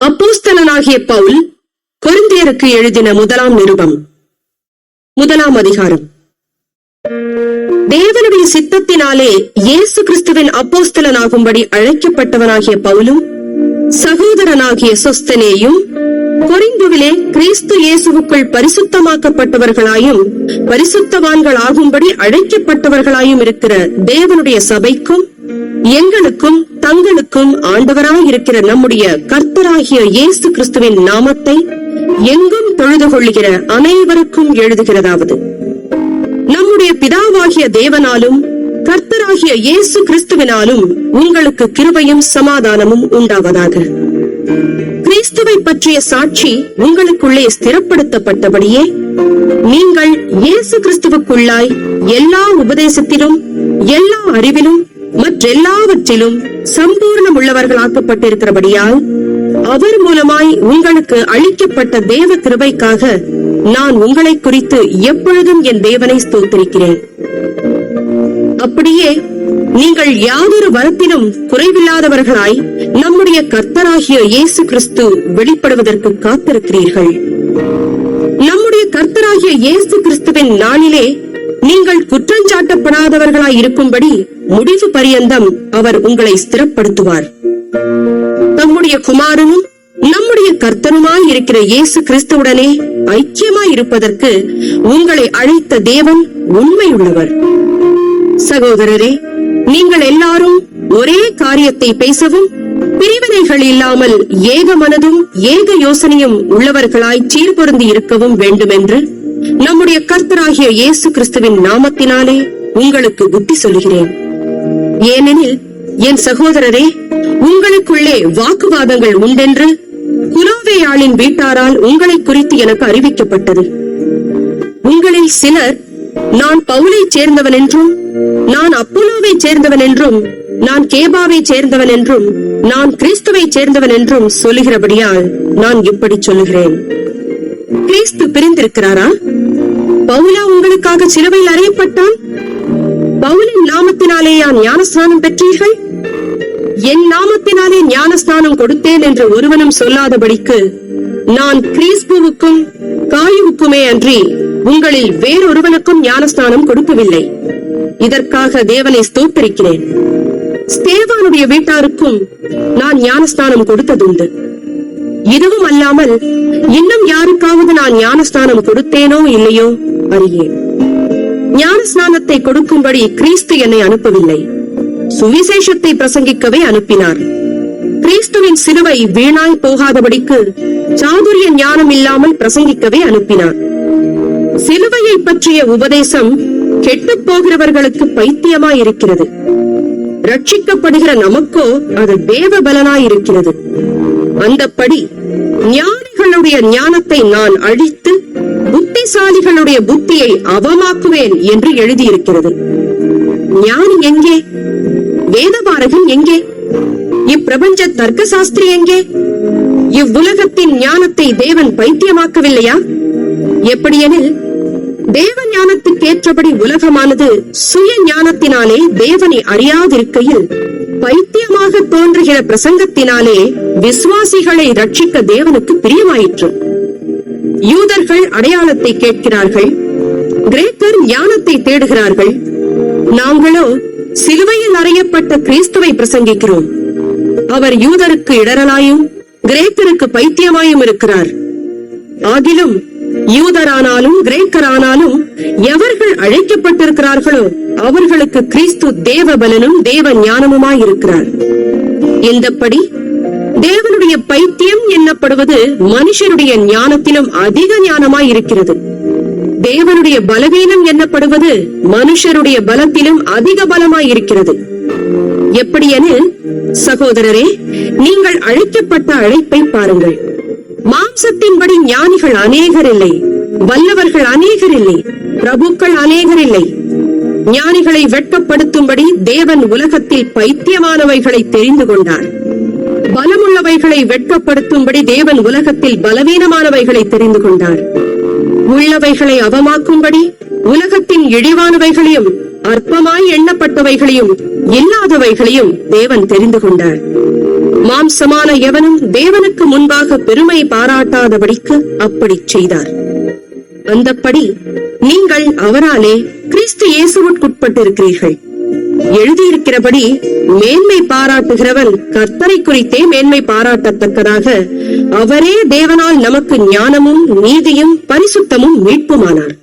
அப்போஸ்தலனாகிய பவுல் கொரிந்தியருக்கு எழுதின முதலாம் நிருபம் 1ஆம் அதிகாரம். தேவனுடைய சித்தத்தினாலே இயேசு கிறிஸ்துவின் அப்போஸ்தலனாகும்படி அழைக்கப்பட்டவனாகிய பவுலும் சகோதரனாகிய சொஸ்தனேயும் கொரிந்துவிலே கிறிஸ்து இயேசுவுக்குள் பரிசுத்தமாக்கப்பட்டவர்களாயும் பரிசுத்தவான்கள் ஆகும்படி அழைக்கப்பட்டவர்களாயும் இருக்கிற தேவனுடைய சபைக்கும் எங்களுக்கும் தங்களுக்கும் ஆண்டவராயிருக்கிற நம்முடைய கர்த்தராகிய இயேசு கிறிஸ்துவின் நாமத்தை எங்கும் தொழுது கொள்ளுகிற அனைவருக்கும் எழுதுகிறதாவது, நம்முடைய பிதாவாகிய தேவனாலும் கர்த்தராகிய இயேசு கிறிஸ்துவினாலும் உங்களுக்கு கிருபையும் சமாதானமும் உண்டாவதாக. கிறிஸ்துவை பற்றிய சாட்சி உங்களுக்குள்ளே ஸ்திரப்படுத்தப்பட்டபடியே நீங்கள் இயேசு கிறிஸ்துவுக்குள்ளாய் எல்லா உபதேசத்திலும் எல்லா அறிவிலும் மற்றெல்லாவற்றிலும் சம்பூர்ணம் உள்ளவர்களாக்கப்பட்டிருக்கிறபடியால் அவர் மூலமாய் உங்களுக்கு அளிக்கப்பட்ட தேவ கிருபைக்காக நான் உங்களை குறித்து எப்பொழுதும் என் தேவனை ஸ்தோத்திரிக்கிறேன். அப்படியே நீங்கள் யாதொரு வரத்திலும் குறைவில்லாதவர்களாய் நம்முடைய கர்த்தராகிய இயேசு கிறிஸ்து வெளிப்படுவதற்கு காத்திருக்கிறீர்கள். நம்முடைய கர்த்தராகிய இயேசு கிறிஸ்துவின் நாளிலே நீங்கள் குற்றஞ்சாட்டப்படாதவர்களாய் இருக்கும்படி முடிவு பரியந்தம் அவர் உங்களை ஸ்திரப்படுத்துவார். தம்முடைய குமாரனும் நம்முடைய கர்த்தனுமாய் இருக்கிற இயேசு கிறிஸ்துவுடனே ஐக்கியமாய் இருப்பதற்கு உங்களை அழைத்த தேவன் உண்மையுள்ளவர். சகோதரரே, நீங்கள் எல்லாரும் ஒரே காரியத்தை பேசவும் பிரிவினைகள் இல்லாமல் ஏக மனதும் ஏக யோசனையும் உள்ளவர்களாய் சீர்பொருந்தி இருக்கவும் வேண்டுமென்று நம்முடைய கர்த்தராகிய இயேசு கிறிஸ்துவின் நாமத்தினாலே உங்களுக்கு புத்தி சொல்லுகிறேன். ஏனெனில் என் சகோதரரே, உங்களுக்குள்ளே வாக்குவாதங்கள் உண்டென்று குலோவேயாளின் வீட்டாரால் உங்களை குறித்து எனக்கு அறிவிக்கப்பட்டது. உங்களில் சிலர் நான் பவுலை சேர்ந்தவன் என்றும் நான் அப்போலோவை சேர்ந்தவன் என்றும் நான் கேபாவை சேர்ந்தவன் என்றும் நான் கிறிஸ்துவை சேர்ந்தவன் என்றும் சொல்லுகிறபடியால் நான் இப்படி சொல்லுகிறேன். கிறிஸ்து பிரிந்திருக்கிறாரா? பவுலா உங்களுக்காக சிலுவையில் அறையப்பட்டான்? பவுலின் நாமத்தினாலேயா ஞானஸ்நானம் பெற்றீர்கள்? என் நாமத்தினாலே ஞானஸ்நானம் கொடுத்தேன் என்று ஒருவனும் சொல்லாதபடிக்கு நான் கிறிஸ்துவுக்கும் காயுவுக்குமே அன்றி உங்களில் வேறொருவனுக்கும் ஞானஸ்நானம் கொடுக்கவில்லை. இதற்காக தேவனை ஸ்தோத்திரிக்கிறேன். ஸ்தேவானுடைய வீட்டாருக்கும் நான் ஞானஸ்நானம் கொடுத்ததுண்டு. இதுவும் அல்லாமல் இன்னும் யாருக்காவது நான் ஞானஸ்நானம் கொடுத்தேனோ இல்லையோ அறியேன். ஞானஸ்நானத்தை கொடுக்கும்படி கிறிஸ்து என்னை அனுப்பவில்லை, சுவிசேஷத்தை பிரசங்கிக்கவே அனுப்பினார். கிறிஸ்துவின் சிலுவை வீணாய் போகாதபடிக்கு சாதுரிய ஞானம் இல்லாமல் பிரசங்கிக்கவே அனுப்பினார். சிலுவையை பற்றிய உபதேசம் கெட்டுப் போகிறவர்களுக்கு பைத்தியமாய் இருக்கிறது, ரட்சிக்கப்படுகிற நமக்கோ அது தேவ பலனாயிருக்கிறது. அந்தப்படி ஞானிகளுடைய ஞானத்தை நான் அழித்து புத்திசாலிகளுடைய புத்தியை அவமாக்குவேன் என்று எழுதியிருக்கிறது. ஞானி எங்கே? வேதபாரகன் எங்கே? இப்பிரபஞ்ச தர்க்க சாஸ்திரி எங்கே? இவ்வுலகத்தின் ஞானத்தை தேவன் பைத்தியமாக்கவில்லையா? எப்படியெனில் தேவ ஞானத்துக்கேற்றபடி உலகமானது சுய ஞானத்தினாலே தேவனை அறியாதிருக்கையில் பைத்தியமாக தோன்றுகிற பிரசங்கத்தினாலே விசுவாசிகளை ரட்சிக்க தேவனுக்கு பிரியமாயிற்று. யூதர்கள் அடையாளத்தை கேட்கிறார்கள், கிரேக்கர் ஞானத்தை தேடுகிறார்கள். நாங்களோ சிலுவையில் அறையப்பட்ட கிறிஸ்துவை பிரசங்கிக்கிறோம். அவர் யூதருக்கு இடரலாயும் கிரேக்கருக்கு பைத்தியமாயும் இருக்கிறார். ஆகிலும் யூதரானாலும் கிரேக்கரானாலும் எவர்கள் அழைக்கப்பட்டிருக்கிறார்களோ அவர்களுக்கு கிறிஸ்து தேவ பலனும் தேவ ஞானமுமாயிருக்கிறார். இந்தப்படி தேவனுடைய பைத்தியம் என்னப்படுவது மனுஷருடைய ஞானத்திலும் அதிக ஞானமாயிருக்கிறது. தேவனுடைய பலவீனம் என்னப்படுவது மனுஷருடைய பலத்திலும் அதிக பலமாயிருக்கிறது. எப்படியெனில் சகோதரரே, நீங்கள் அழைக்கப்பட்ட அழைப்பை பாருங்கள். மாம்சத்தின்படி ஞானிகள் அநேகர் இல்லை, வல்லவர்கள் அநேகர் இல்லை, பிரபுக்கள் அநேகர் இல்லை. ஞானிகளை வெட்கப்படுத்தும்படி தேவன் உலகத்தில் பைத்தியமானவைகளை தெரிந்து கொண்டார். பலமுள்ளவைகளை வெட்கப்படுத்தும்படி தேவன் உலகத்தில் பலவீனமானவைகளை தெரிந்து கொண்டார். உள்ளவைகளை அவமாக்கும்படி உலகத்தின் இழிவானவைகளையும் அற்பமாய் எண்ணப்பட்டவைகளையும் இல்லாதவைகளையும் தேவன் தெரிந்து கொண்டார். மாம்சமான எவனும் தேவனுக்கு முன்பாக பெருமை பாராட்டாதபடிக்கு அப்படி செய்தார். அந்தப்படி நீங்கள் அவராலே கிறிஸ்து இயேசுவுக்குட்பட்டிருக்கிறீர்கள். எழுதியிருக்கிறபடி மேன்மை பாராட்டுகிறவன் கர்த்தரை குறித்தே மேன்மை பாராட்டத்தக்கதாக அவரே தேவனால் நமக்கு ஞானமும் நீதியும் பரிசுத்தமும் மீட்புமானார்.